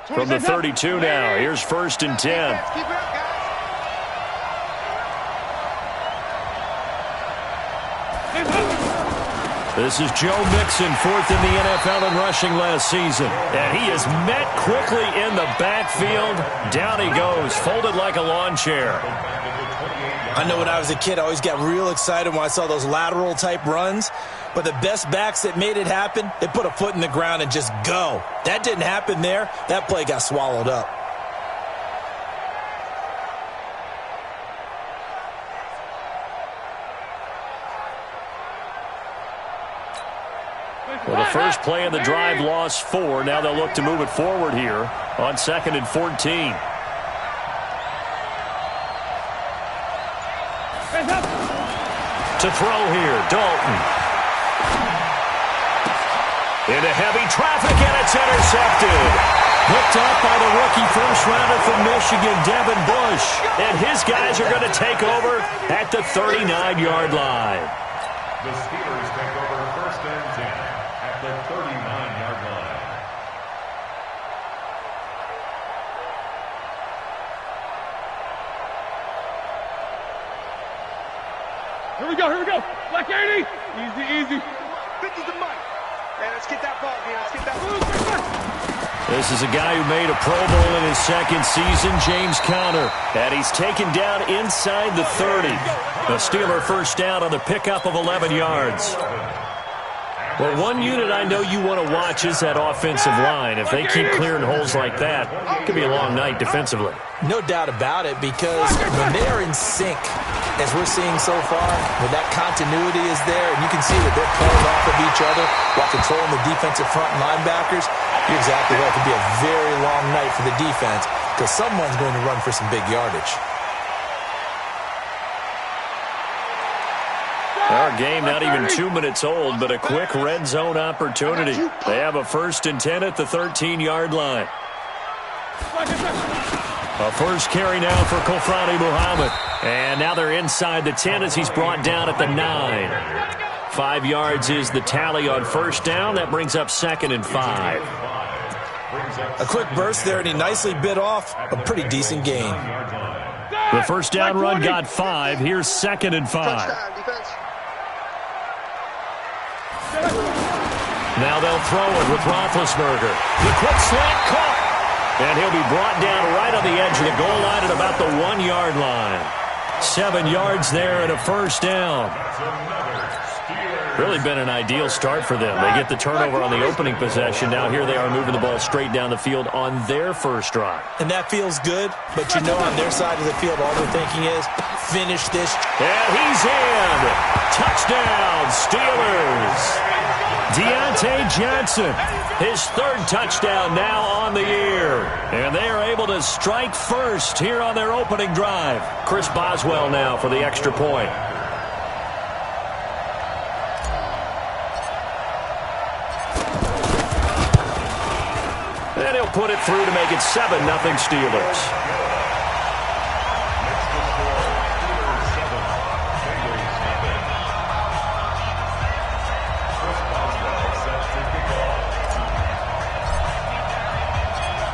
From the 32 now, here's 1st and 10. This is Joe Mixon, 4th in the NFL in rushing last season. And he is met quickly in the backfield. Down he goes, folded like a lawn chair. I know when I was a kid, I always got real excited when I saw those lateral type runs. But the best backs that made it happen, they put a foot in the ground and just go. That didn't happen there. That play got swallowed up. Well, the first play of the drive lost 4. Now they'll look to move it forward here on 2nd and 14. To throw here, Dalton. Into heavy traffic, and it's intercepted. Hooked up by the rookie first-rounder from Michigan, Devin Bush. And his guys are going to take over at the 39-yard line. The Steelers take over 1st and 10 at the 39-yard line. Here we go. Black 80. Easy. 50's the money. Man, let's get that ball, man. Let's get that ball. This is a guy who made a Pro Bowl in his 2nd season, James Conner. And he's taken down inside the 30. A Steeler first down on the pickup of 11 yards. Well, one unit I know you want to watch is that offensive line. If they keep clearing holes like that, it could be a long night defensively. No doubt about it, because when they're in sync, as we're seeing so far, when that continuity is there, and you can see that they're playing off of each other while controlling the defensive front and linebackers, you're exactly right. It could be a very long night for the defense, because someone's going to run for some big yardage. Our game not even 2 minutes old, but a quick red zone opportunity. They have a 1st and 10 at the 13-yard line. A first carry now for Kofrani Muhammad. And now they're inside the 10 as he's brought down at the 9. 5 yards is the tally on first down. That brings up 2nd and 5. A quick burst there, and he nicely bit off a pretty decent gain. The first down run got 5. Here's 2nd and 5. Now they'll throw it with Roethlisberger. The quick slant caught. And he'll be brought down right on the edge of the goal line at about the 1-yard line. 7 yards there and a first down. Really been an ideal start for them. They get the turnover on the opening possession. Now here they are moving the ball straight down the field on their first drive. And that feels good, but you know on their side of the field all they're thinking is finish this. And he's in. Touchdown, Steelers. Deontay Johnson, his 3rd touchdown now on the year. And they are able to strike first here on their opening drive. Chris Boswell now for the extra point. And he'll put it through to make it 7-0 Steelers.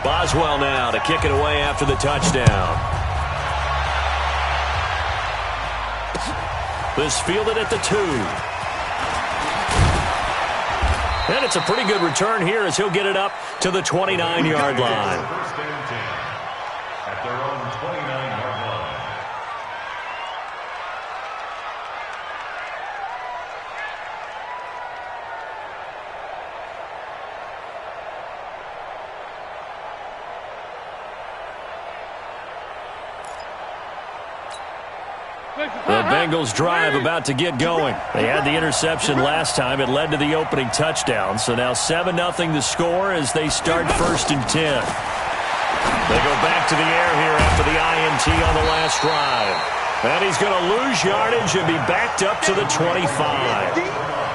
Boswell now to kick it away after the touchdown. This fielded at the 2. And it's a pretty good return here as he'll get it up to the 29-yard line. First and 10 at their own 29-yard line. The Bengals drive about to get going. They had the interception last time. It led to the opening touchdown. So now 7-0 the score as they start 1st and 10. They go back to the air here after the INT on the last drive. And he's going to lose yardage and be backed up to the 25.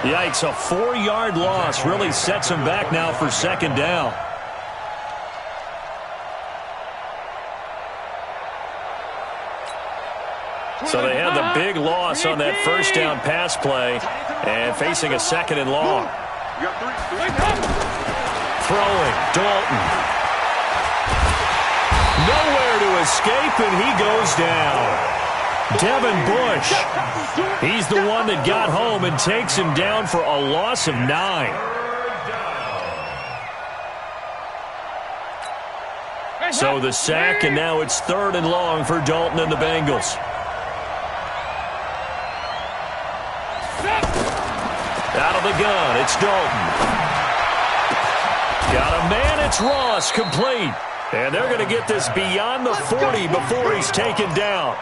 Yikes, a 4-yard loss really sets him back now for 2nd down. So they had the big loss on that first down pass play and facing a 2nd and long. Throwing, Dalton. Nowhere to escape, and he goes down. Devin Bush, he's the one that got home and takes him down for a loss of 9. So the sack, and now it's 3rd and long for Dalton and the Bengals. Out of the gun, it's Dalton. Got a man, it's Ross, complete. And they're going to get this beyond the 40 before he's taken down.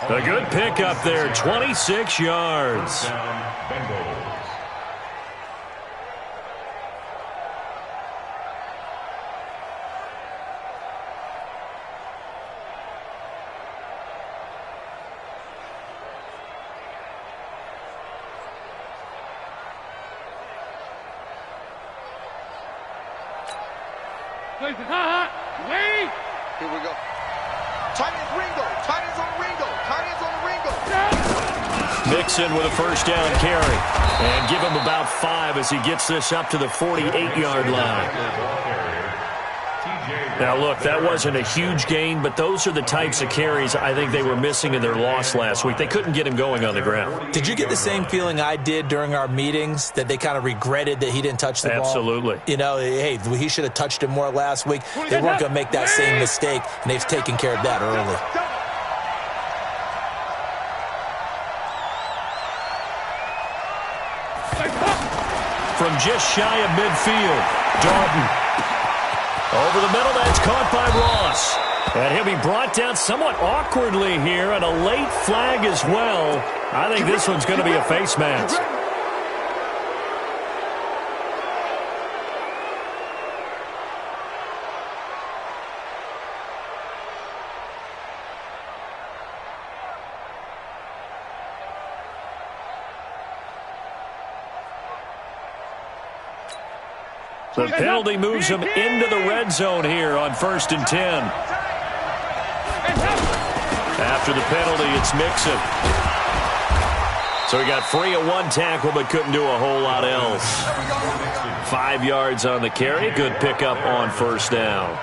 A good pickup there, 26 yards. Wait! Here we go. Tight ends Ringo. Tight ends on Ringo. Tight ends on Ringo. Mixon with a first down carry. And give him about 5 as he gets this up to the 48-yard line. Now, look, that wasn't a huge gain, but those are the types of carries I think they were missing in their loss last week. They couldn't get him going on the ground. Did you get the same feeling I did during our meetings, that they kind of regretted that he didn't touch the ball? Absolutely. You know, hey, he should have touched it more last week. They weren't going to make that same mistake, and they've taken care of that early. From just shy of midfield, Dalton. Over the middle, that's caught by Ross. And he'll be brought down somewhat awkwardly here, and a late flag as well. I think this one's going to be a face mask. The penalty moves him into the red zone here on 1st and 10. After the penalty, it's Mixon. So he got free of 1 tackle but couldn't do a whole lot else. 5 yards on the carry. Good pickup on 1st down.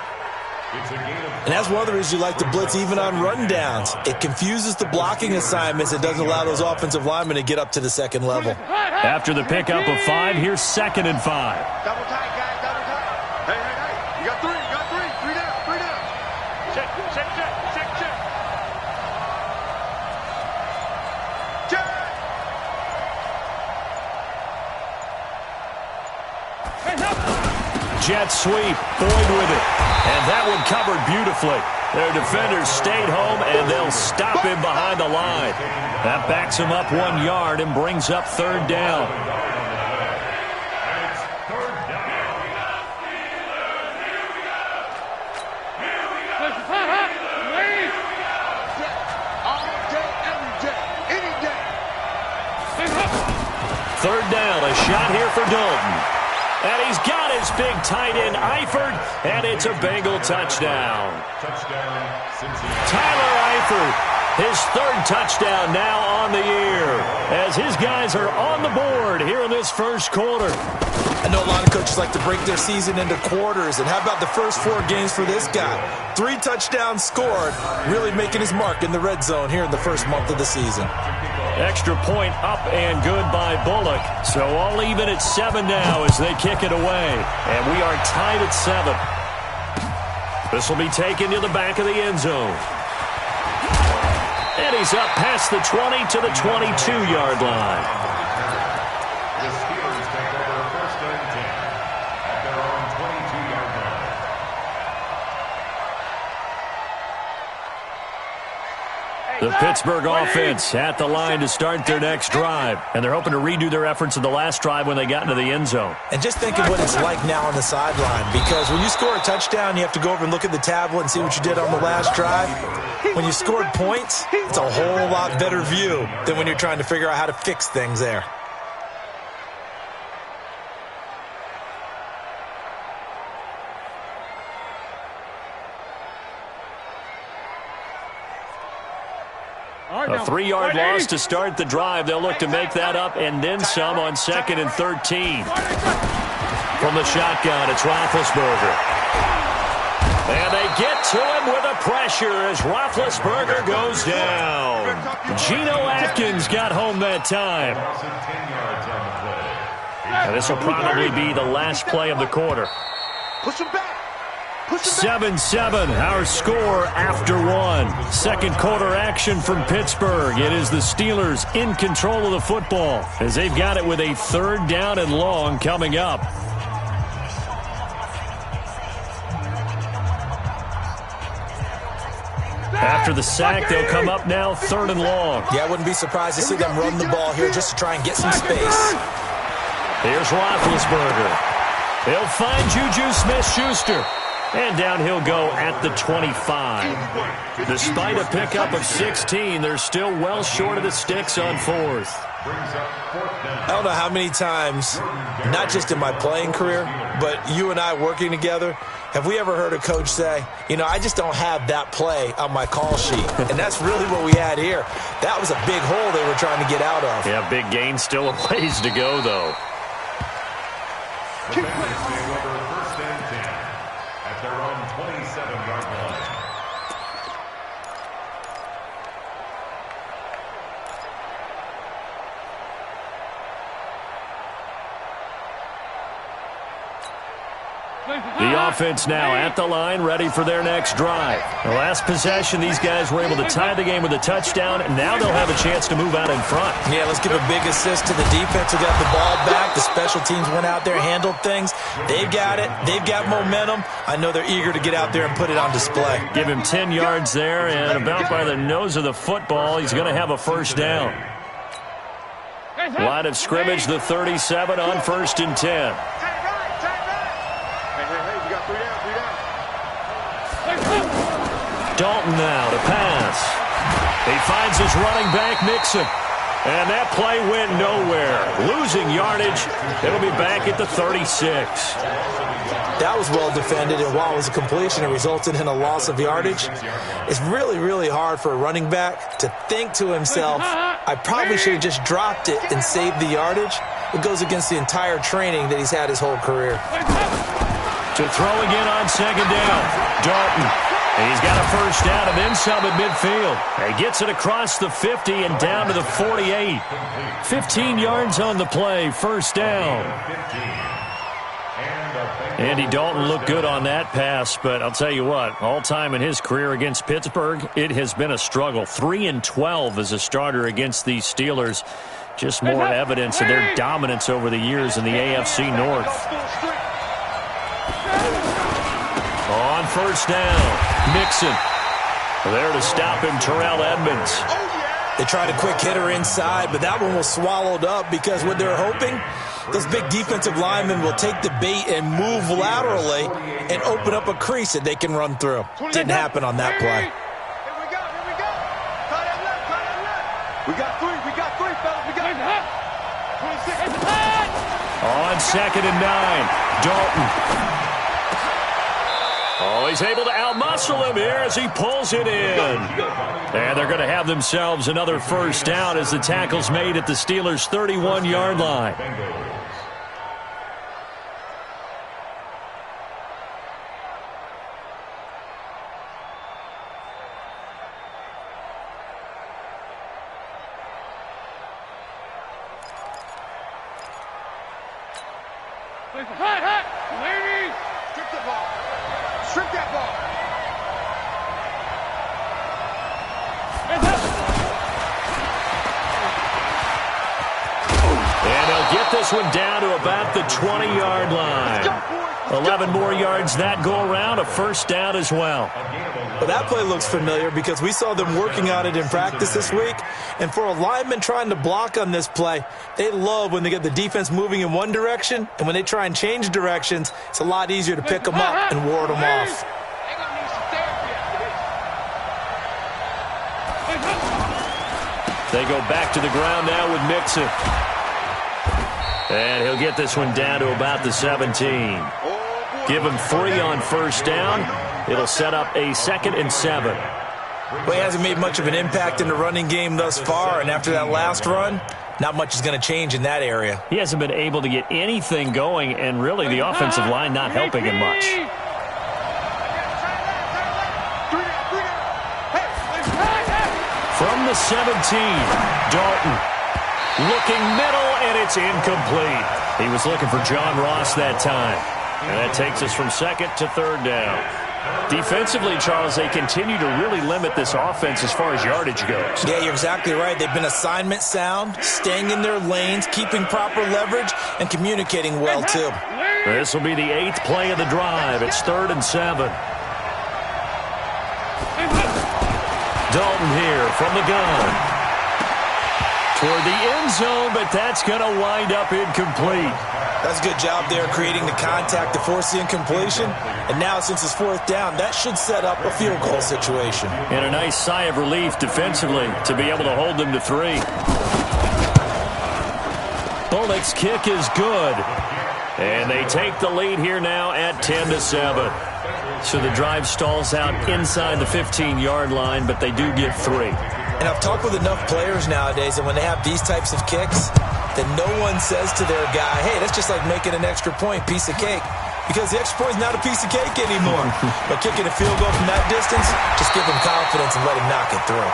And that's one of the reasons you like to blitz even on rundowns. It confuses the blocking assignments. It doesn't allow those offensive linemen to get up to the second level. After the pickup of 5, here's 2nd and 5. Double tight, guys, double tight. Hey. You got 3, you got 3. 3 down, 3 down. Check. Jet sweep, Boyd with it. And that one covered beautifully. Their defenders stayed home, and they'll stop him behind the line. That backs him up 1 yard and brings up 3rd down. Third down, a shot here for Dalton. And he's got his big tight end, Eifert, and it's a Bengal touchdown. Tyler Eifert, his 3rd touchdown now on the year, as his guys are on the board here in this 1st quarter. I know a lot of coaches like to break their season into quarters, and how about the first 4 games for this guy? 3 touchdowns scored, really making his mark in the red zone here in the first month of the season. Extra point up and good by Bullock. So all even at 7 now as they kick it away. And we are tied at 7. This will be taken to the back of the end zone. And he's up past the 20 to the 22-yard line. The Steelers take over 1st and 10 at their own 22-yard line. The Pittsburgh offense at the line to start their next drive. And they're hoping to redo their efforts in the last drive when they got into the end zone. And just think of what it's like now on the sideline, because when you score a touchdown, you have to go over and look at the tablet and see what you did on the last drive. When you scored points, it's a whole lot better view than when you're trying to figure out how to fix things there. A 3-yard loss to start the drive. They'll look to make that up and then some on 2nd and 13. From the shotgun, it's Roethlisberger. And they get to him with the pressure as Roethlisberger goes down. Geno Atkins got home that time. And this will probably be the last play of the quarter. Push him back. 7-7, our score after one. Second quarter action from Pittsburgh. It is the Steelers in control of the football as they've got it with a 3rd down and long coming up. After the sack, they'll come up now 3rd and long. Yeah, I wouldn't be surprised to see them run the ball here just to try and get some space. Here's Roethlisberger. He'll find Juju Smith-Schuster. And down he'll go at the 25. Despite a pickup of 16, they're still well short of the sticks on 4th. I don't know how many times, not just in my playing career, but you and I working together, have we ever heard a coach say, you know, I just don't have that play on my call sheet. And that's really what we had here. That was a big hole they were trying to get out of. Yeah, big gain, still a ways to go, though. The Bengals take over 1st and 10 at their own 27-yard line. The offense now at the line, ready for their next drive. The last possession, these guys were able to tie the game with a touchdown, and now they'll have a chance to move out in front. Yeah, let's give a big assist to the defense who got the ball back. The special teams went out there, handled things. They've got it. They've got momentum. I know they're eager to get out there and put it on display. Give him 10 yards there, and about by the nose of the football, he's going to have a 1st down. Line of scrimmage, the 37 on 1st and 10. Dalton now to pass. He finds his running back, Mixon. And that play went nowhere. Losing yardage. It'll be back at the 36. That was well defended, and while it was a completion, it resulted in a loss of yardage. It's really, really hard for a running back to think to himself, I probably should have just dropped it and saved the yardage. It goes against the entire training that he's had his whole career. To throw again on 2nd down. Dalton. He's got a 1st down and then some at midfield. He gets it across the 50 and down to the 48. 15 yards on the play, 1st down. Andy Dalton looked good on that pass, but I'll tell you what, all time in his career against Pittsburgh, it has been a struggle. 3-12 as a starter against these Steelers. Just more evidence of their dominance over the years in the AFC North. On 1st down. Mixon. There to stop him, Terrell Edmonds. They tried a quick hitter inside, but that one was swallowed up because what they're hoping, those big defensive linemen will take the bait and move laterally and open up a crease that they can run through. Didn't happen on that play. Here we go. Tie that left. We got three, fellas. We got 26. On 2nd and 9, Dalton. Oh, he's able to outmuscle him here as he pulls it in. And they're going to have themselves another 1st down as the tackle's made at the Steelers' 31-yard line. Ladies, strip the ball. Strip that ball. And they'll get this one down to about the 20-yard line. 11 more yards that go around, a 1st down as well. Well, that play looks familiar because we saw them working on it in practice this week. And for a lineman trying to block on this play, they love when they get the defense moving in one direction. And when they try and change directions, it's a lot easier to pick them up and ward them off. They go back to the ground now with Mixon. And he'll get this one down to about the 17. Give him 3 on 1st down. It'll set up a 2nd and 7. Well, he hasn't made much of an impact in the running game thus far, and after that last run, not much is going to change in that area. He hasn't been able to get anything going, and really the offensive line not helping him much. the 17. Dalton looking middle, and it's incomplete. He was looking for John Ross that time. And that takes us from second to third down. Defensively, Charles, they continue to really limit this offense as far as yardage goes. Yeah, you're exactly right. They've been assignment sound, staying in their lanes, keeping proper leverage, and communicating well, too. This will be the 8th play of the drive. It's 3rd and 7. Dalton here from the gun. Toward the end zone, but that's going to wind up incomplete. That's a good job there creating the contact to force the incompletion. And now, since it's 4th down, that should set up a field goal situation. And a nice sigh of relief defensively to be able to hold them to 3. Bullock's kick is good. And they take the lead here now at 10-7. So the drive stalls out inside the 15-yard line, but they do get 3. And I've talked with enough players nowadays that when they have these types of kicks, that no one says to their guy, hey, that's just like making an extra point, piece of cake. Because the extra point is not a piece of cake anymore. But kicking a field goal from that distance, just give him confidence and let him knock it through.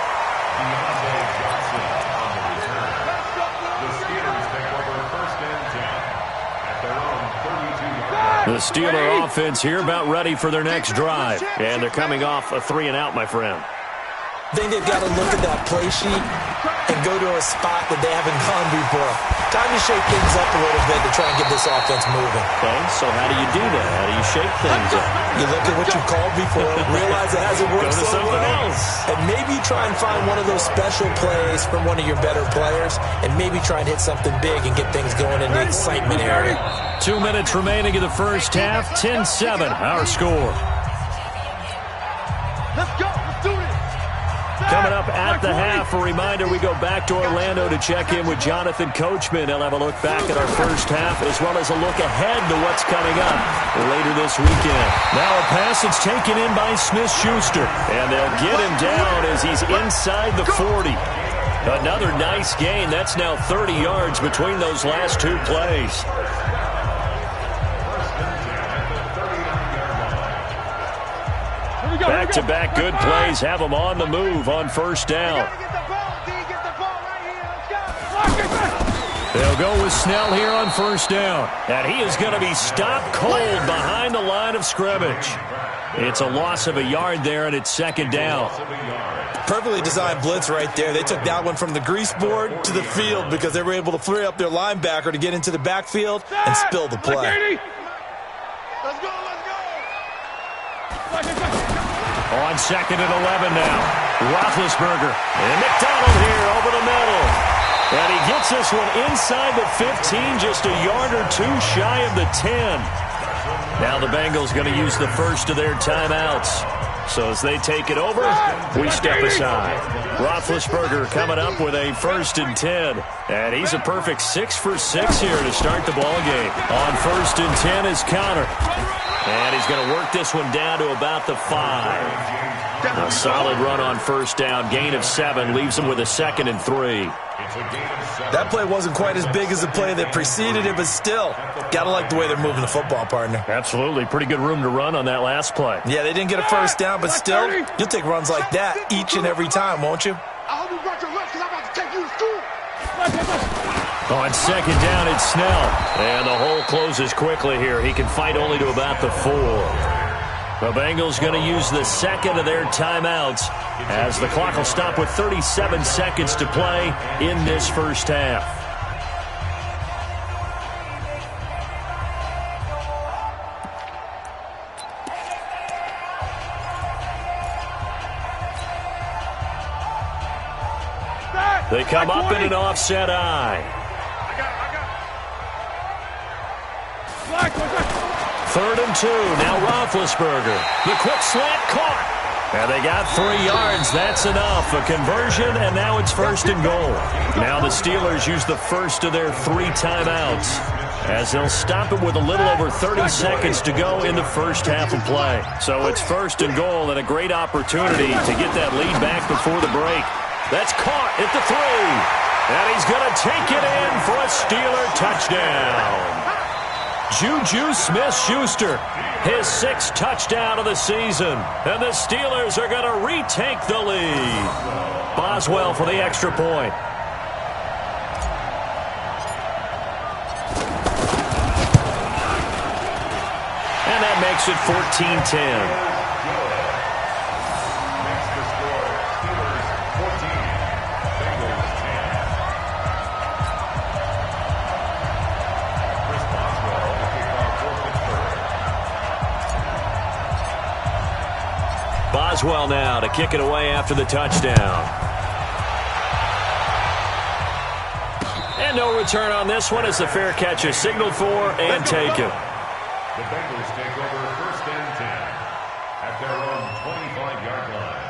The Steeler offense here about ready for their next drive. And they're coming off a 3-and-out, my friend. I think they've got to look at that play sheet and go to a spot that they haven't gone before. Time to shake things up a little bit to try and get this offense moving. Okay, so how do you do that? How do you shake things up? You look at what you've called before, realize it hasn't worked so well, and maybe try and find one of those special plays from one of your better players, and maybe try and hit something big and get things going in the excitement area. 2 minutes remaining in the first half. 10-7, our score. Let's go. Let's do this. Coming up at the half, a reminder, we go back to Orlando to check in with Jonathan Coachman. He'll have a look back at our first half as well as a look ahead to what's coming up later this weekend. Now a pass that's taken in by Smith-Schuster, and they'll get him down as he's inside the 40. Another nice gain. That's now 30 yards between those last 2 plays. Back-to-back good plays have them on the move on first down. They'll go with Snell here on first down. And he is going to be stopped cold behind the line of scrimmage. It's a loss of a yard there, and it's 2nd down. Perfectly designed blitz right there. They took that one from the grease board to the field because they were able to free up their linebacker to get into the backfield and spill the play. Let's go. On 2nd and 11 now. Roethlisberger and McDonald here over the middle. And he gets this one inside the 15, just a yard or 2 shy of the 10. Now the Bengals going to use the first of their timeouts. So as they take it over, we step aside. Roethlisberger coming up with a 1st and 10. And he's a perfect 6 for 6 here to start the ball game. On 1st and 10 is Connor. And he's going to work this one down to about the 5. A solid run on first down. Gain of 7 leaves him with a 2nd and 3. That play wasn't quite as big as the play that preceded it, but still, got to like the way they're moving the football, partner. Absolutely. Pretty good room to run on that last play. Yeah, they didn't get a first down, but still, you'll take runs like that each and every time, won't you? I hope you brought your lunch because I'm about to take you to school. On 2nd down, it's Snell. And the hole closes quickly here. He can fight only to about the 4. The Bengals going to use the 2nd of their timeouts as the clock will stop with 37 seconds to play in this first half. They come up in an offset eye. I got it. 3rd and 2. Now Roethlisberger. The quick slant caught. And they got 3 yards. That's enough. A conversion, and now it's 1st and goal. Now the Steelers use the first of their 3 timeouts as they'll stop it with a little over 30 seconds to go in the first half of play. So it's 1st and goal and a great opportunity to get that lead back before the break. That's caught at the 3. And he's going to take it in for a Steeler touchdown. Juju Smith-Schuster, his 6th touchdown of the season. And the Steelers are going to retake the lead. Boswell for the extra point. And that makes it 14-10. Boswell now to kick it away after the touchdown. And no return on this one as the fair catch is signaled for and taken. The Bengals take over 1st and 10 at their own 25-yard line.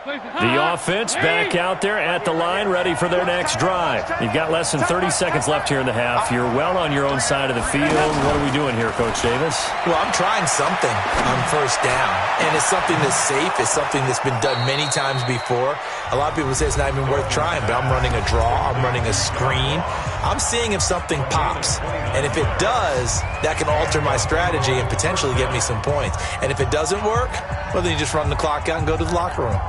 The offense back out there at the line, ready for their next drive. You've got less than 30 seconds left here in the half. You're well on your own side of the field. What are we doing here, Coach Davis? Well, I'm trying something on 1st down, and it's something that's safe. It's something that's been done many times before. A lot of people say it's not even worth trying, but I'm running a draw. I'm running a screen. I'm seeing if something pops, and if it does, that can alter my strategy and potentially get me some points. And if it doesn't work, well, then you just run the clock out and go to the locker room.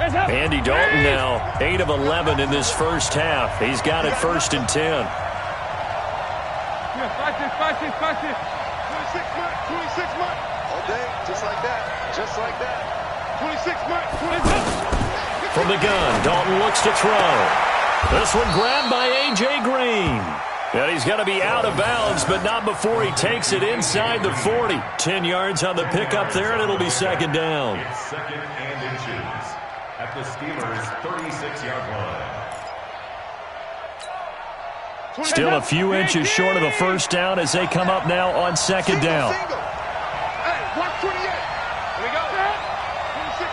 Andy Dalton now 8 of 11 in this first half. He's got it 1st and 10. Yeah, 26 months, 26 months. All day, just like that, just like that. 26 months, 26. From the gun, Dalton looks to throw. This one grabbed by A.J. Green. And he's going to be out of bounds, but not before he takes it inside the 40. 10 yards on the pickup there, and it'll be 2nd down. It's 2nd and inches at the Steelers' 36-yard line. Still a few inches short of a 1st down as they come up now on 2nd down. Hey, block 28. Here we go.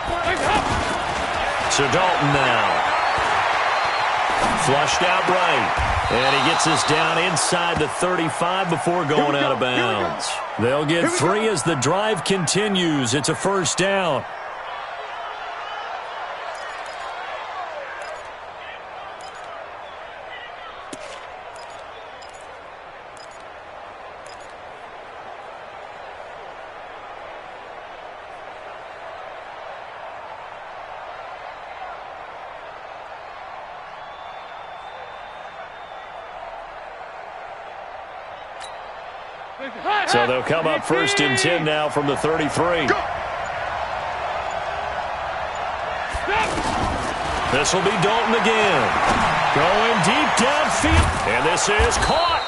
26 So Dalton now. Flushed out right. And he gets us down inside the 35 before going out of bounds. They'll get 3 as the drive continues. It's a 1st down. So they'll come up 1st and 10 now from the 33. This will be Dalton again. Going deep downfield. And this is caught.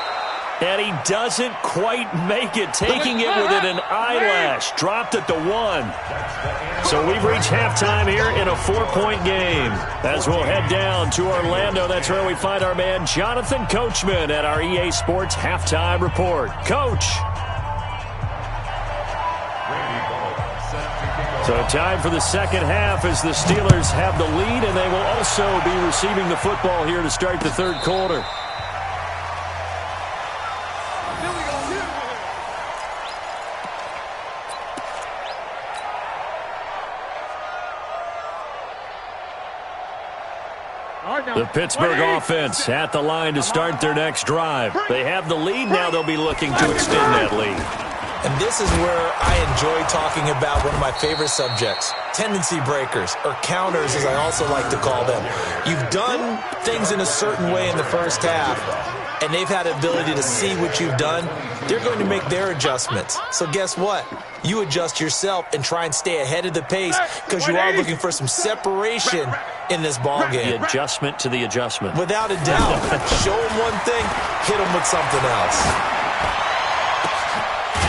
And he doesn't quite make it, taking it within an eyelash. Dropped at the 1. So we've reached halftime here in a 4-point game. As we'll head down to Orlando, that's where we find our man Jonathan Coachman at our EA Sports Halftime Report. Coach. So time for the 2nd half as the Steelers have the lead, and they will also be receiving the football here to start the 3rd quarter. The Pittsburgh offense at the line to start their next drive. They have the lead. Now they'll be looking to extend that lead. And this is where I enjoy talking about one of my favorite subjects, tendency breakers, or counters as I also like to call them. You've done things in a certain way in the 1st half, and they've had the ability to see what you've done. They're going to make their adjustments. So guess what? You adjust yourself and try and stay ahead of the pace because you are looking for some separation in this ball game. The adjustment to the adjustment. Without a doubt. Show them one thing, hit them with something else.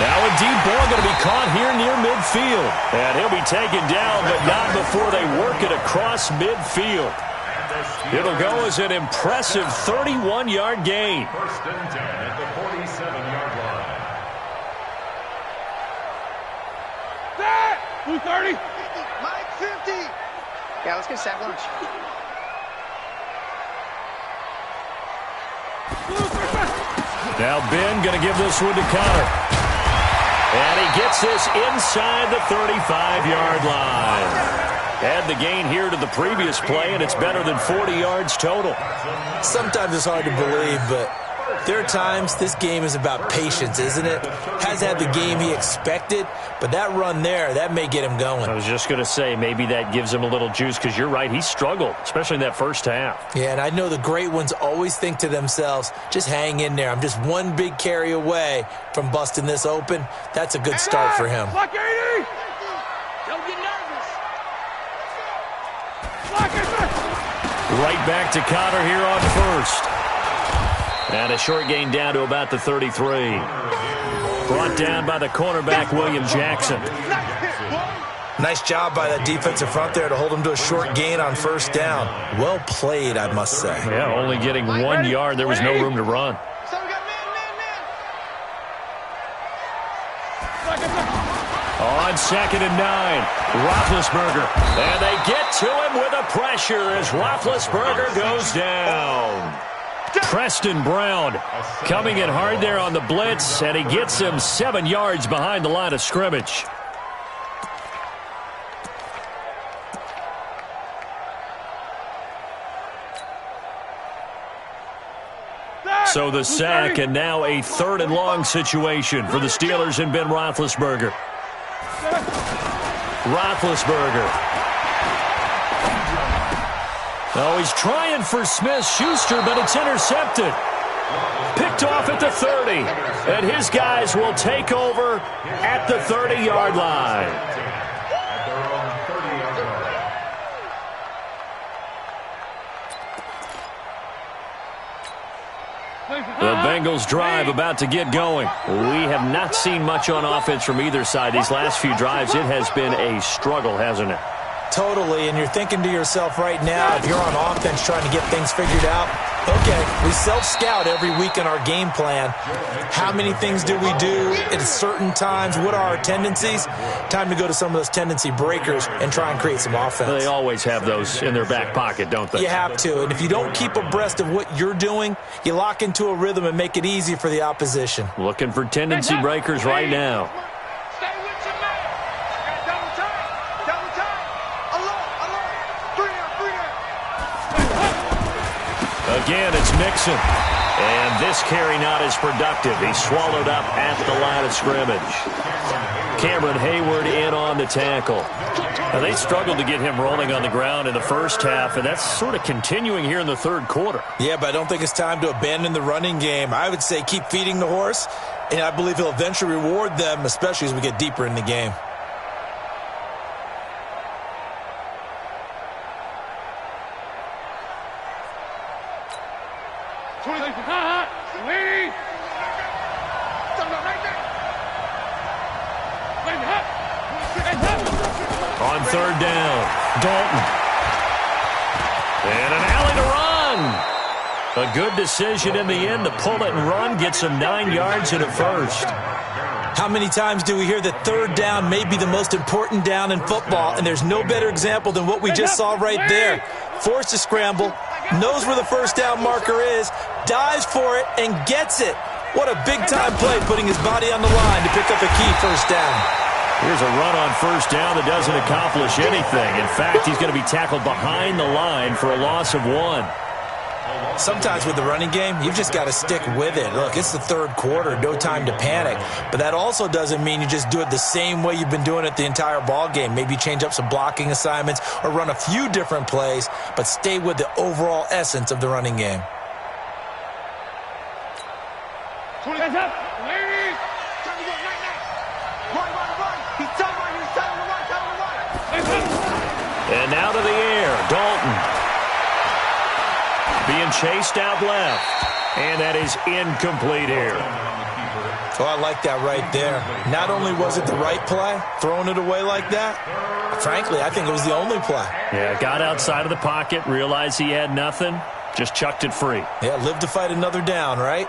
Now a deep ball going to be caught here near midfield. And he'll be taken down, but not before they work it across midfield. It'll go as an impressive 31-yard gain. 1st and 10 at the 47-yard line. Set! 230. Mike 50. Yeah, let's get a sack lunch. Now Ben going to give this one to Connor. And he gets this inside the 35-yard line. Add the gain here to the previous play, and it's better than 40 yards total. Sometimes it's hard to believe, but there are times this game is about patience, isn't it? Has had the game he expected, but that run there, that may get him going. I was just going to say, maybe that gives him a little juice, because you're right, he struggled, especially in that first half. Yeah, and I know the great ones always think to themselves, just hang in there. I'm just one big carry away from busting this open. That's a good start for him. Block 80! Don't get nervous. Block it. Right back to Connor here on first. And a short gain down to about the 33. Brought down by the cornerback, William Jackson. Nice job by that defensive front there to hold him to a short gain on first down. Well played, I must say. Yeah, only getting 1 yard. There was no room to run. On 2nd and 9, Roethlisberger. And they get to him with a pressure as Roethlisberger goes down. Preston Brown coming in hard there on the blitz, and he gets him 7 yards behind the line of scrimmage. So the sack, and now a 3rd and long situation for the Steelers and Ben Roethlisberger. Roethlisberger. Oh, he's trying for Smith-Schuster, but it's intercepted. Picked off at the 30. And his guys will take over at the 30-yard line. The Bengals drive about to get going. We have not seen much on offense from either side. These last few drives, it has been a struggle, hasn't it? Totally, and you're thinking to yourself right now, if you're on offense trying to get things figured out, okay, we self-scout every week in our game plan. How many things do we do at certain times? What are our tendencies? Time to go to some of those tendency breakers and try and create some offense. They always have those in their back pocket, don't they? You have to, and if you don't keep abreast of what you're doing, you lock into a rhythm and make it easy for the opposition. Looking for tendency breakers right now. Again, it's Mixon. And this carry not as productive. He's swallowed up at the line of scrimmage. Cameron Hayward in on the tackle. Now, they struggled to get him rolling on the ground in the first half, and that's sort of continuing here in the third quarter. Yeah, but I don't think it's time to abandon the running game. I would say keep feeding the horse, and I believe he'll eventually reward them, especially as we get deeper in the game. On 3rd down, Dalton. And an alley to run. A good decision in the end to pull it and run. Gets him 9 yards and a first. How many times do we hear that 3rd down may be the most important down in football, and there's no better example than what we just saw right there. Forced to scramble, knows where the first down marker is, dives for it, and gets it. What a big-time play, putting his body on the line to pick up a key first down. Here's a run on first down that doesn't accomplish anything. In fact, he's going to be tackled behind the line for a loss of 1. Sometimes with the running game, you've just got to stick with it. Look, it's the third quarter, no time to panic. But that also doesn't mean you just do it the same way you've been doing it the entire ball game. Maybe change up some blocking assignments or run a few different plays, but stay with the overall essence of the running game. 20 guys up. Ladies. Time to go right now. Run. He's telling him to run. And now to the air, Dalton. Being chased out left. And that is incomplete here. Oh, I like that right there. Not only was it the right play, throwing it away like that, frankly, I think it was the only play. Yeah, got outside of the pocket, realized he had nothing, just chucked it free. Yeah, live to fight another down, right?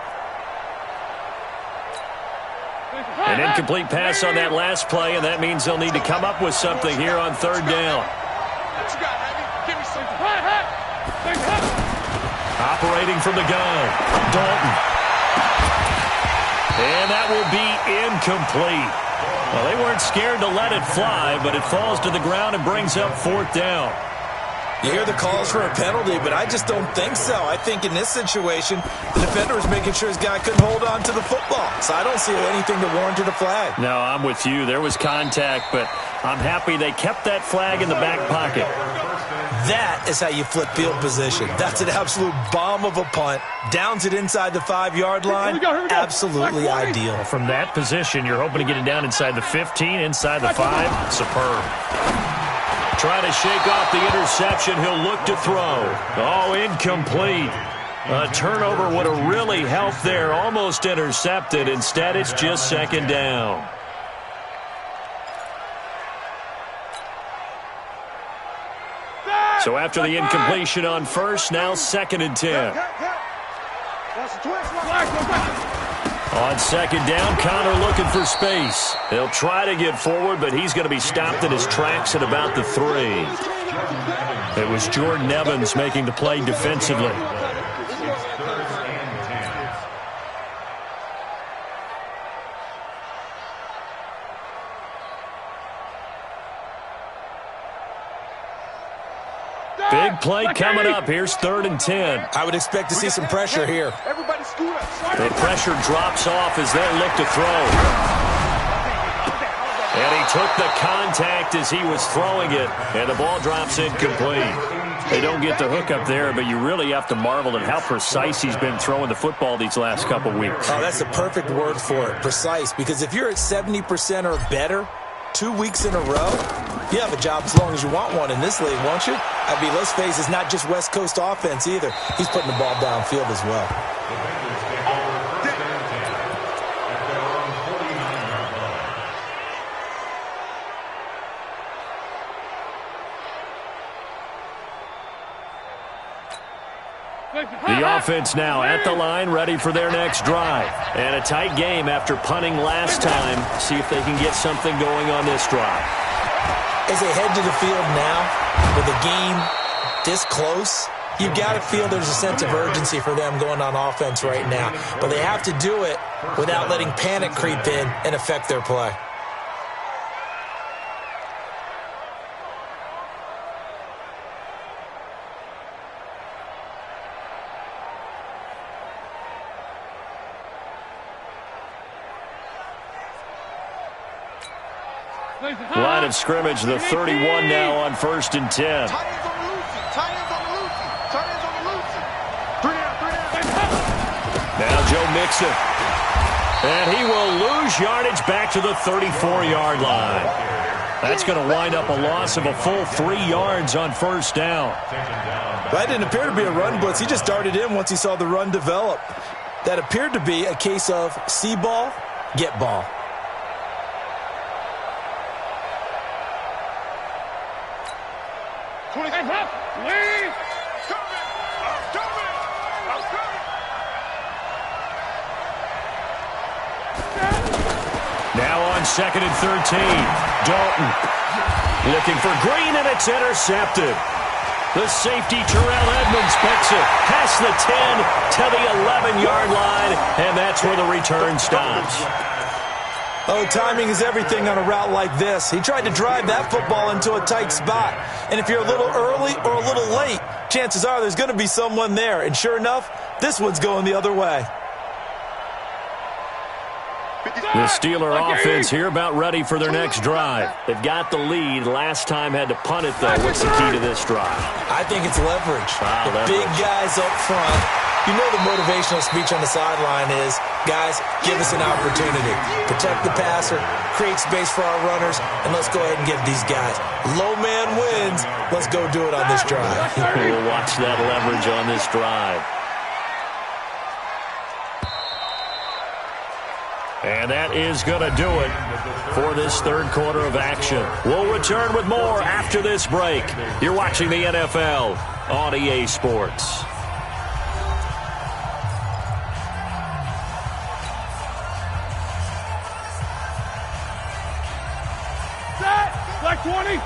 An incomplete pass on that last play, and that means they'll need to come up with something here on 3rd down. Operating from the gun, Dalton. And that will be incomplete. Well, they weren't scared to let it fly, but it falls to the ground and brings up 4th down. You hear the calls for a penalty, but I just don't think so. I think in this situation, the defender was making sure his guy couldn't hold on to the football. So I don't see anything that warranted a flag. No, I'm with you. There was contact, but I'm happy they kept that flag in the back pocket. That is how you flip field position. That's an absolute bomb of a punt. Downs it inside the 5-yard line. Here we go. Absolutely ideal. From that position, you're hoping to get it down inside the 15, inside the 5. Superb. Trying to shake off the interception. He'll look to throw. Oh, incomplete. A turnover would have really helped there. Almost intercepted. Instead, it's just 2nd down. So after the incompletion on 1st, now 2nd and 10. On 2nd down, Connor looking for space. He'll try to get forward, but he's going to be stopped in his tracks at about the 3. It was Jordan Evans making the play defensively. Big play coming up. Here's 3rd and 10. I would expect to see some pressure here. Everybody scoot up. The pressure drops off as they look to throw. And he took the contact as he was throwing it, and the ball drops incomplete. They don't get the hook up there, but you really have to marvel at how precise he's been throwing the football these last couple weeks. Oh, that's the perfect word for it, precise, because if you're at 70% or better 2 weeks in a row, you have a job as long as you want one in this league, won't you? I mean, let's face it, it's not just West Coast offense either. He's putting the ball downfield as well. The offense now at the line, ready for their next drive. And a tight game after punting last time. See if they can get something going on this drive. As they head to the field now, with the game this close, you've got to feel there's a sense of urgency for them going on offense right now. But they have to do it without letting panic creep in and affect their play. Line of scrimmage, the 31 now on 1st and 10. Now Joe Mixon. And he will lose yardage back to the 34-yard line. That's going to wind up a loss of a full 3 yards on 1st down. That didn't appear to be a run blitz. He just darted in once he saw the run develop. That appeared to be a case of see ball, get ball. Now on 2nd and 13, Dalton looking for Green, and it's intercepted. The safety, Terrell Edmonds, picks it past the 10 to the 11-yard line, and that's where the return stops. Oh, timing is everything on a route like this. He tried to drive that football into a tight spot. And if you're a little early or a little late, chances are there's going to be someone there. And sure enough, this one's going the other way. The Steeler offense here about ready for their next drive. They've got the lead. Last time had to punt it, though. What's the key to this drive? I think it's leverage. The leverage. Big guys up front. You know the motivational speech on the sideline is, guys, give us an opportunity. Protect the passer, create space for our runners, and let's go ahead and get these guys. Low man wins. Let's go do it on this drive. We'll watch that leverage on this drive. And that is going to do it for this 3rd quarter of action. We'll return with more after this break. You're watching the NFL on EA Sports. Black 20.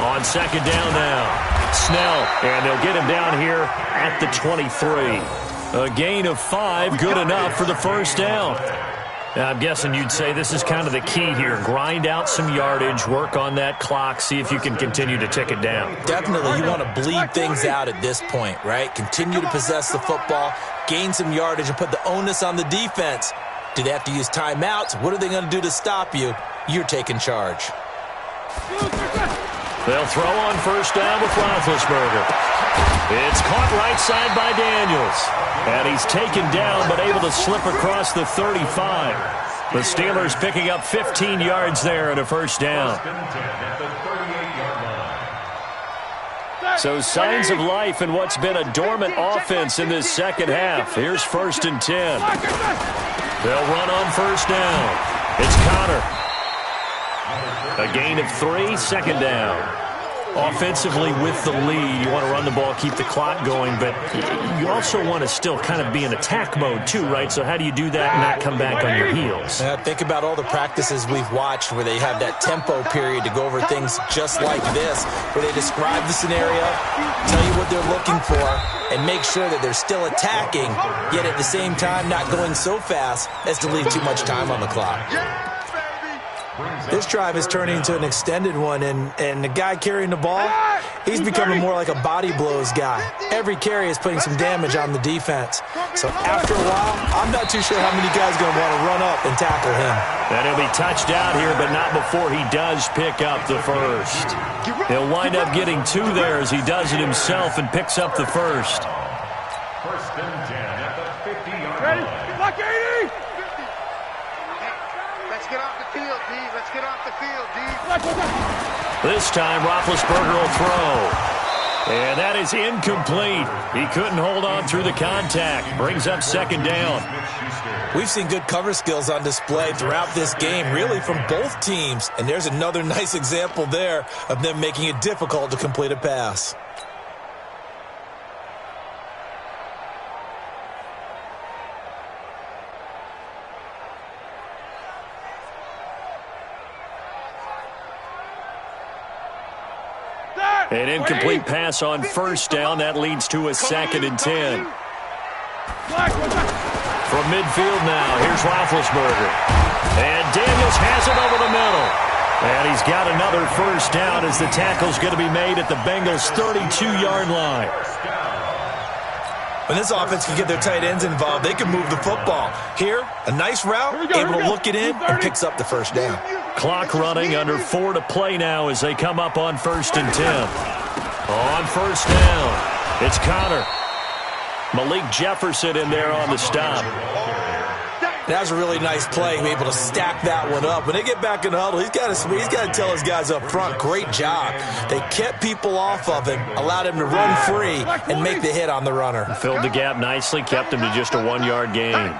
On 2nd down now. Snell, and they'll get him down here at the 23. A gain of 5, good enough for the first down. Now, I'm guessing you'd say this is kind of the key here. Grind out some yardage, work on that clock, see if you can continue to tick it down. Definitely, you want to bleed things out at this point, right? Continue to possess the football, gain some yardage, and put the onus on the defense. Do they have to use timeouts? What are they going to do to stop you? You're taking charge. They'll throw on first down with Roethlisberger. It's caught right side by Daniels. And he's taken down but able to slip across the 35. The Steelers picking up 15 yards there and a first down. So signs of life in what's been a dormant offense in this second half. Here's 1st and 10. They'll run on first down. It's Connor. A gain of 3, second down. Offensively with the lead, you want to run the ball, keep the clock going, but you also want to still kind of be in attack mode too, right? So how do you do that and not come back on your heels? Think about all the practices we've watched where they have that tempo period to go over things just like this, where they describe the scenario, tell you what they're looking for, and make sure that they're still attacking, yet at the same time not going so fast as to leave too much time on the clock. This drive is turning into an extended one, and the guy carrying the ball, he's becoming more like a body blows guy. Every carry is putting some damage on the defense. So after a while, I'm not too sure how many guys are going to want to run up and tackle him. And he'll be touched out here, but not before he does pick up the first. He'll wind up getting 2 there as he does it himself and picks up the first. 1st and 10 at the 50-yard line. Ready? Block 80! Let's get off the field, D. Let's get off the field, D. This time, Roethlisberger will throw. And that is incomplete. He couldn't hold on through the contact. Brings up second down. We've seen good cover skills on display throughout this game, really from both teams. And there's another nice example there of them making it difficult to complete a pass. An incomplete pass on first down. That leads to a 2nd and 10. From midfield now, here's Roethlisberger. And Daniels has it over the middle. And he's got another first down as the tackle's going to be made at the Bengals' 32-yard line. When this offense can get their tight ends involved, they can move the football. Here, a nice route, able to look it in, and picks up the first down. Clock running, under 4 to play now as they come up on 1st and 10. On first down, it's Connor. Malik Jefferson in there on the stop. That was a really nice play, be able to stack that one up. When they get back in the huddle, he's got to tell his guys up front, great job. They kept people off of him, allowed him to run free, and make the hit on the runner. Filled the gap nicely, kept him to just a 1-yard gain.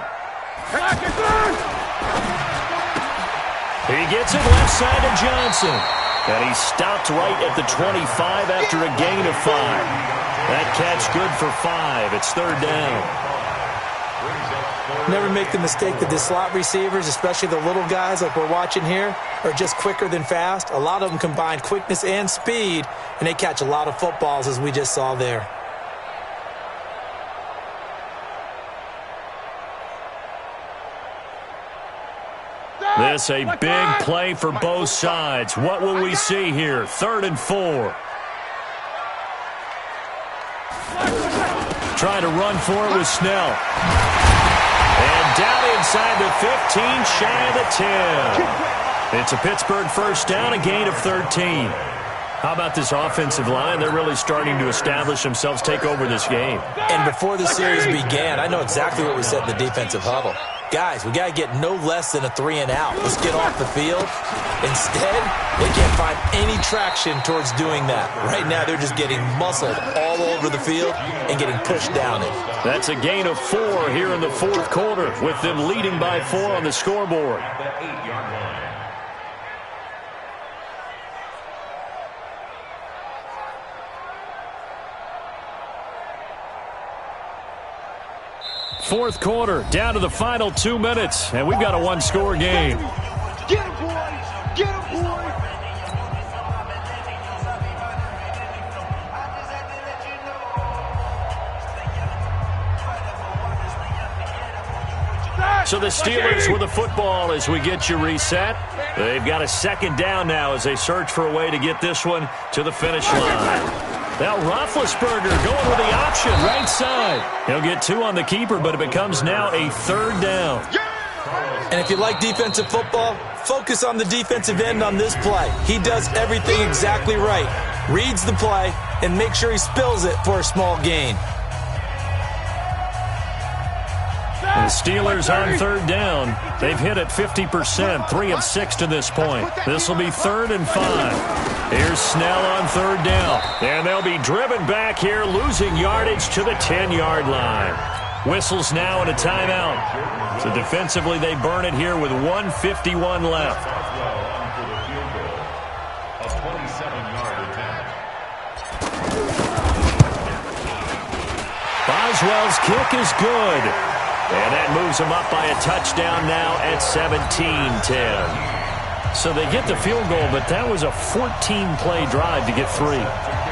He gets it left side to Johnson. And he stopped right at the 25 after a gain of 5. That catch good for 5. It's 3rd down. Never make the mistake that the slot receivers, especially the little guys like we're watching here, are just quicker than fast. A lot of them combine quickness and speed, and they catch a lot of footballs, as we just saw there. This a big play for both sides. What will we see here? 3rd and 4. Trying to run for it with Snell. And down inside the 15, shy of the 10. It's a Pittsburgh first down, a gain of 13. How about this offensive line? They're really starting to establish themselves, take over this game. And before the series began, I know exactly what we said in the defensive huddle. Guys, we got to get no less than a 3-and-out. Let's get off the field. Instead, they can't find any traction towards doing that. Right now, they're just getting muscled all over the field and getting pushed down it. That's a gain of 4 here in the 4th quarter, with them leading by 4 on the scoreboard. The 8-yard line. Fourth quarter, down to the final 2 minutes, and we've got a 1-score game. Get him, boys! Get him, boys! So the Steelers with the football as we get you reset. They've got a second down now as they search for a way to get this one to the finish line. Now Roethlisberger going with the option right side. He'll get 2 on the keeper, but it becomes now a third down. And if you like defensive football, focus on the defensive end on this play. He does everything exactly right. Reads the play and makes sure he spills it for a small gain. The Steelers on third down. They've hit it 50%, 3 of 6 to this point. This will be 3rd and 5. Here's Snell on third down. And they'll be driven back here, losing yardage to the 10-yard line. Whistles now and a timeout. So defensively, they burn it here with 1:51 left. Boswell's kick is good. And that moves them up by a touchdown now at 17-10. So they get the field goal, but that was a 14-play drive to get 3. It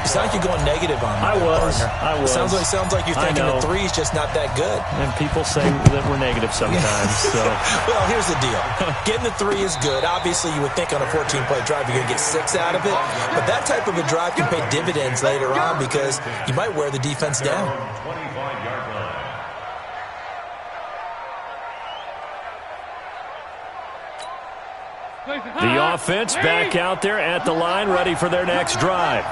sounds like you're going negative on me. I was. It sounds like you're thinking the 3 is just not that good. And people say that we're negative sometimes. So. Well, here's the deal. Getting the 3 is good. Obviously, you would think on a 14-play drive you're going to get 6 out of it. But that type of a drive can pay dividends later on because you might wear the defense down. The offense back out there at the line, ready for their next drive.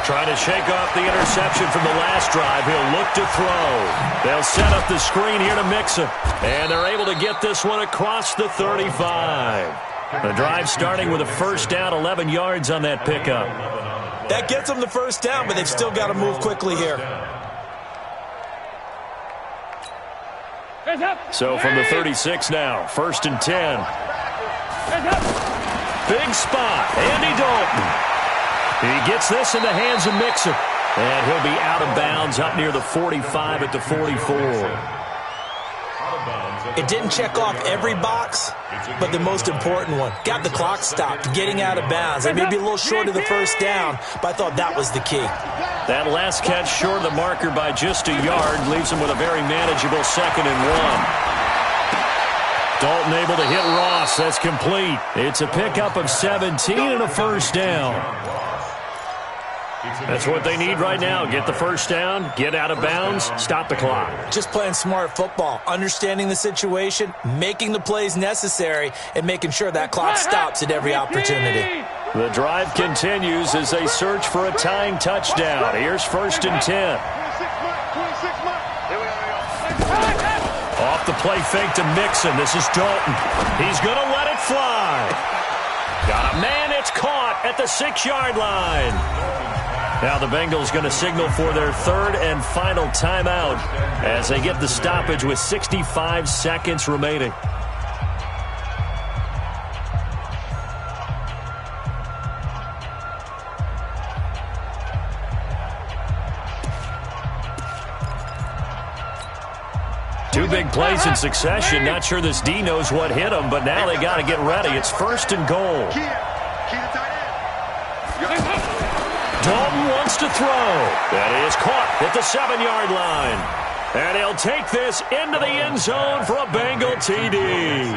Trying to shake off the interception from the last drive. He'll look to throw. They'll set up the screen here to Mixon. And they're able to get this one across the 35. The drive starting with a first down, 11 yards on that pickup. That gets them the first down, but they've still got to move quickly here. So from the 36 now, 1st and 10. Big spot, Andy Dalton. He gets this in the hands of Mixon. And he'll be out of bounds up near the 45 at the 44. It didn't check off every box, but the most important one. Got the clock stopped, getting out of bounds. They may be a little short of the first down, but I thought that was the key. That last catch short of the marker by just a yard leaves him with a very manageable 2nd and 1. Dalton able to hit Ross. That's complete. It's a pickup of 17 and a first down. That's what they need right now. Get the first down, get out of bounds, stop the clock. Just playing smart football, understanding the situation, making the plays necessary, and making sure that clock stops at every opportunity. The drive continues as they search for a tying touchdown. Here's 1st and 10. Off the play fake to Mixon. This is Dalton. He's going to let it fly. Got a man. It's caught at the 6-yard line. Now the Bengals going to signal for their 3rd and final timeout as they get the stoppage with 65 seconds remaining. Two big plays in succession. Not sure this D knows what hit him, but now they got to get ready. It's 1st and goal. Dalton wants to throw. That is caught at the 7-yard line. And he'll take this into the end zone for a Bengal TD.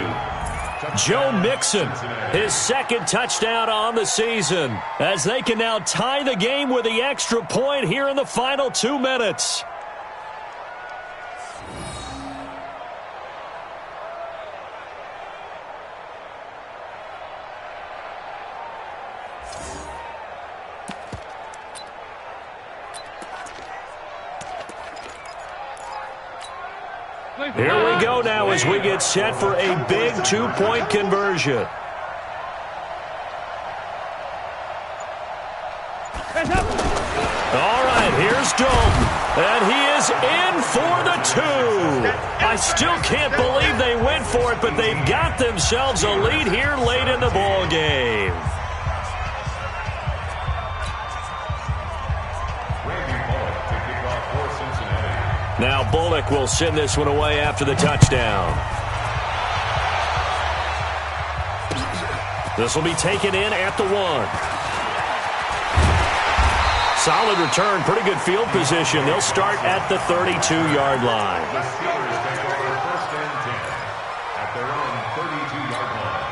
Joe Mixon, his 2nd touchdown on the season, as they can now tie the game with the extra point here in the final 2 minutes. Here we go now as we get set for a big 2-point conversion. All right, here's Dalton, and he is in for the 2. I still can't believe they went for it, but they've got themselves a lead here late in the ball game. Now Bullock will send this one away after the touchdown. This will be taken in at the 1. Solid return, pretty good field position. They'll start at the 32-yard line. The Steelers take over first and 10 at their own 32-yard line.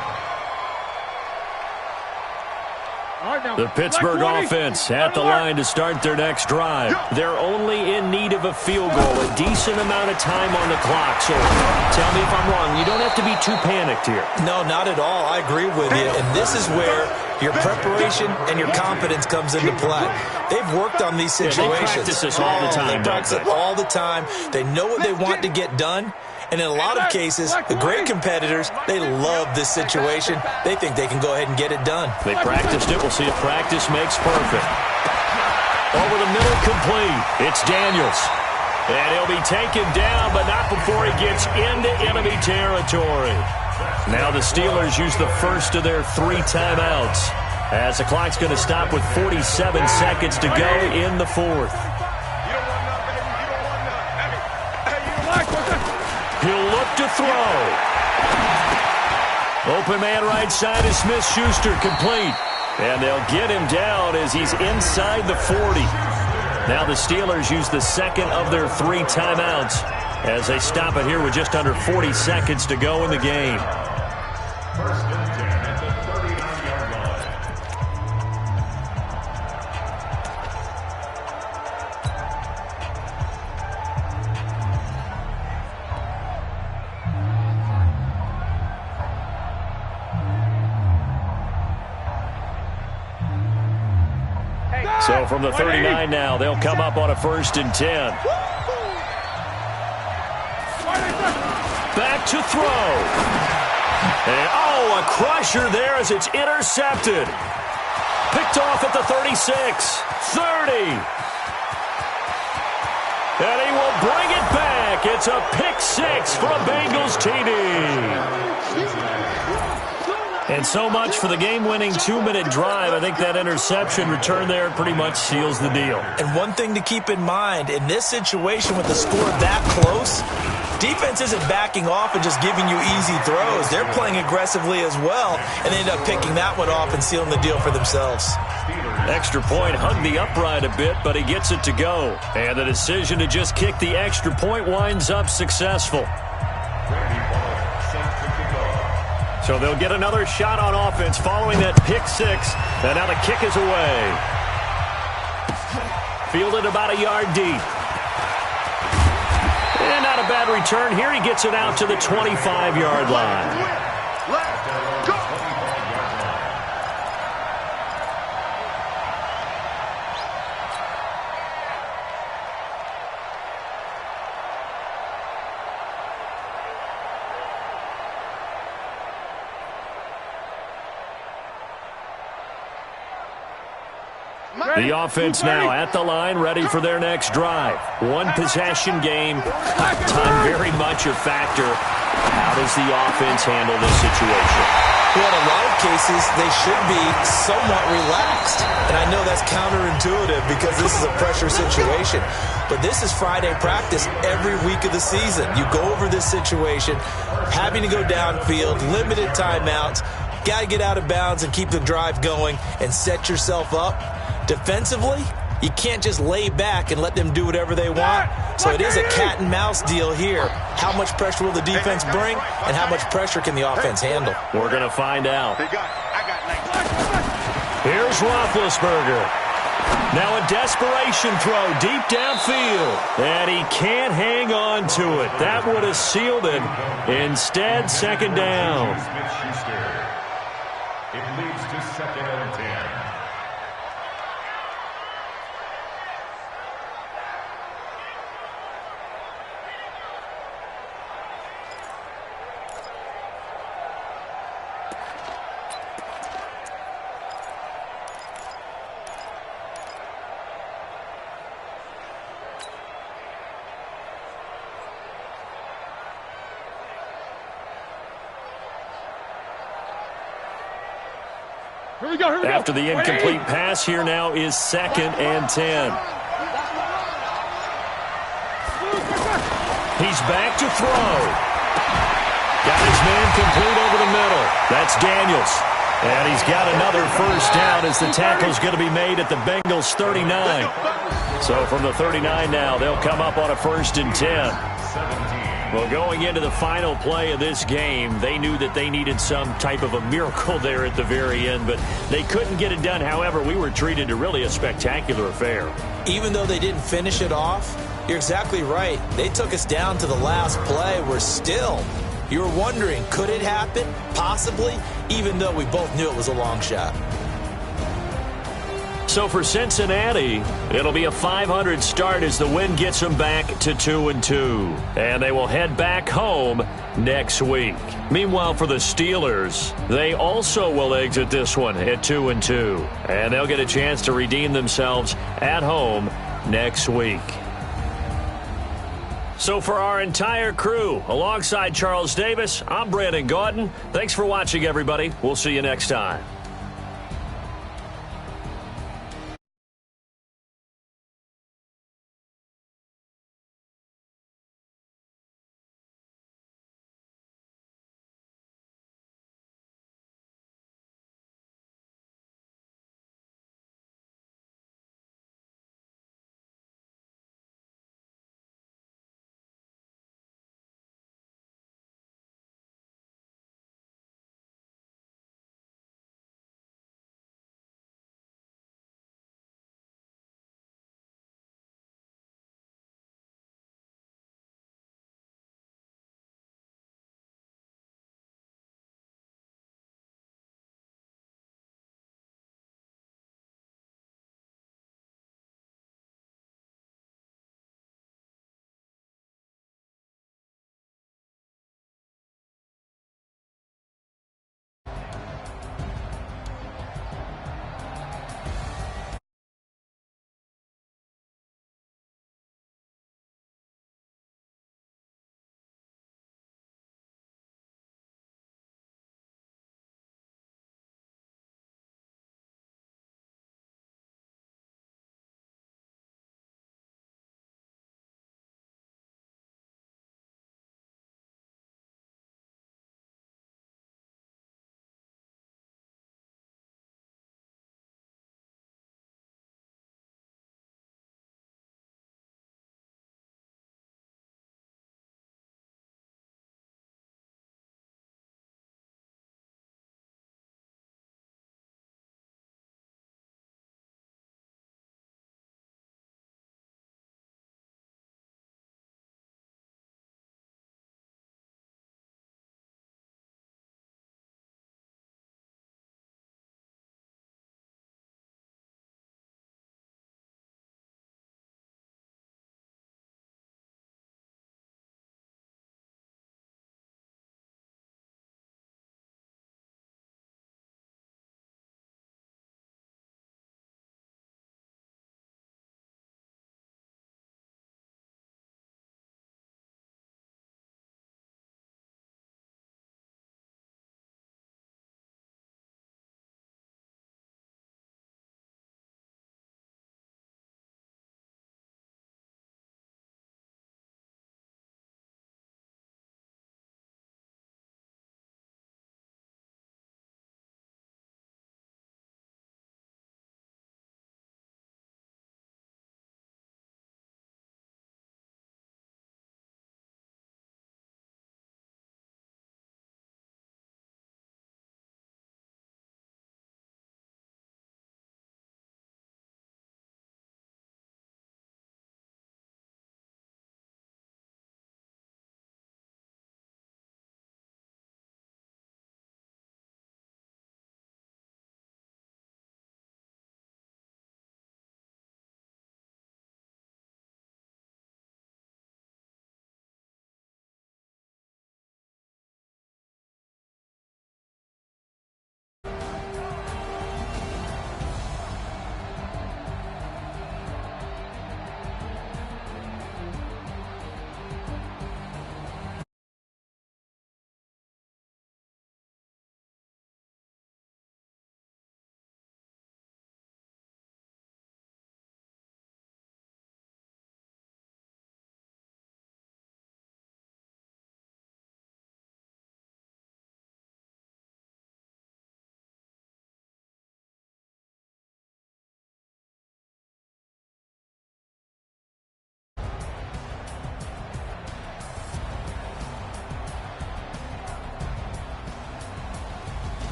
The Pittsburgh offense at the line to start their next drive. They're only in need of a field goal, a decent amount of time on the clock. So tell me if I'm wrong. You don't have to be too panicked here. No, not at all. I agree with you. And this is where your preparation and your confidence comes into play. They've worked on these situations. They practice this all the time. They practice it all the time. They know what they want to get done. And in a lot of cases, the great competitors, they love this situation. They think they can go ahead and get it done. They practiced it. We'll see if practice makes perfect. Over the middle, complete. It's Daniels. And he'll be taken down, but not before he gets into enemy territory. Now the Steelers use the first of their 3 timeouts, as the clock's going to stop with 47 seconds to go in the 4th. He'll look to throw. Open man right side is Smith-Schuster, complete. And they'll get him down as he's inside the 40. Now the Steelers use the second of their 3 timeouts as they stop it here with just under 40 seconds to go in the game. First and 10 at the 39-yard line. So from the 39 now, they'll come up on a 1st and 10. Back to throw. And, a crusher there as it's intercepted. Picked off at the 36, 30. And he will bring it back. It's a pick 6 for a Bengals TD. And so much for the game-winning 2-minute drive. I think that interception return there pretty much seals the deal. And one thing to keep in mind, in this situation with the score that close, defense isn't backing off and just giving you easy throws. They're playing aggressively as well, and they end up picking that one off and sealing the deal for themselves. Extra point hugged the upright a bit, but he gets it to go. And the decision to just kick the extra point winds up successful. So they'll get another shot on offense following that pick 6. And now the kick is away. Fielded about a yard deep. And not a bad return here. He gets it out to the 25-yard line. Let's go. The offense now at the line, ready for their next drive. One possession game. Time very much a factor. How does the offense handle this situation? Well, in a lot of cases, they should be somewhat relaxed. And I know that's counterintuitive because this is a pressure situation. But this is Friday practice every week of the season. You go over this situation, having to go downfield, limited timeouts, got to get out of bounds and keep the drive going and set yourself up. Defensively, you can't just lay back and let them do whatever they want. So it is a cat and mouse deal here. How much pressure will the defense bring, and how much pressure can the offense handle? We're going to find out. They got it. I got 19. Here's Roethlisberger. Now a desperation throw deep downfield. And he can't hang on to it. That would have sealed it. Instead, second down. It leads to 2nd and 10. Here we go. After the incomplete pass, here now is 2nd and 10. He's back to throw. Got his man complete over the middle. That's Daniels. And he's got another first down as the tackle's going to be made at the Bengals 39. So from the 39 now, they'll come up on a 1st and 10. Well, going into the final play of this game, they knew that they needed some type of a miracle there at the very end, but they couldn't get it done. However, we were treated to really a spectacular affair. Even though they didn't finish it off, you're exactly right. They took us down to the last play. We're still... You were wondering, could it happen? Possibly, even though we both knew it was a long shot. So for Cincinnati, it'll be a 500 start as the win gets them back to 2-2. And they will head back home next week. Meanwhile, for the Steelers, they also will exit this one at 2-2. And they'll get a chance to redeem themselves at home next week. So for our entire crew, alongside Charles Davis, I'm Brandon Gaudin. Thanks for watching, everybody. We'll see you next time.